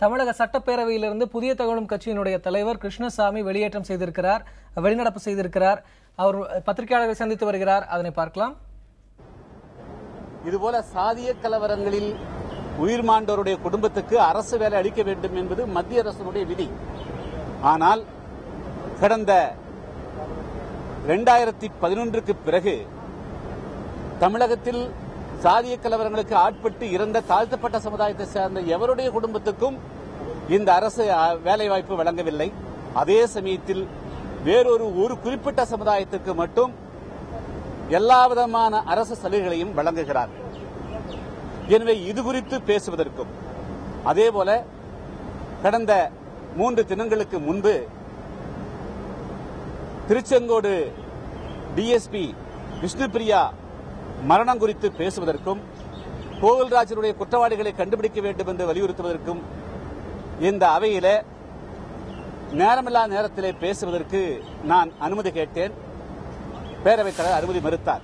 தமிழக சட்டப்பேரவையிலிருந்து புதிய தகவலும் கட்சியினுடைய தலைவர் கிருஷ்ணசாமி வெளிநடப்பு செய்திருக்கிறார். அவர் பத்திரிகையாளர்களை சந்தித்து வருகிறார். அதனை பார்க்கலாம். இதுபோல சாதிய கலவரங்களில் உயிர் மாண்டோருடைய குடும்பத்துக்கு அரசு வேலை அளிக்க வேண்டும் என்பது மத்திய அரசினுடைய விதி. ஆனால் கடந்த 2011க்கு பிறகு தமிழகத்தில் சாதிய கலவரங்களுக்கு ஆட்பட்டு இறந்த தாழ்த்தப்பட்ட சமுதாயத்தை சேர்ந்த எவருடைய குடும்பத்துக்கும் இந்த அரசு வேலைவாய்ப்பு வழங்கவில்லை. அதே சமயத்தில் ஒரு குறிப்பிட்ட சமுதாயத்திற்கு மட்டும் எல்லா விதமான அரசு சலுகைகளையும் வழங்குகிறார்கள். எனவே இது குறித்து பேசுவதற்கும் அதேபோல கடந்த 3 தினங்களுக்கு முன்பு திருச்செங்கோடு டிஎஸ்பி விஷ்ணுபிரியா மரணம் குறித்து பேசுவதற்கும் கோவில்ராஜனுடைய குற்றவாளிகளை கண்டுபிடிக்க வேண்டும் என்று வலியுறுத்துவதற்கும் இந்த அவையில நேரமில்லா நேரத்திலே பேசுவதற்கு நான் அனுமதி கேட்டேன். பேரவைத் தலைவர் அனுமதி மறுத்தார்.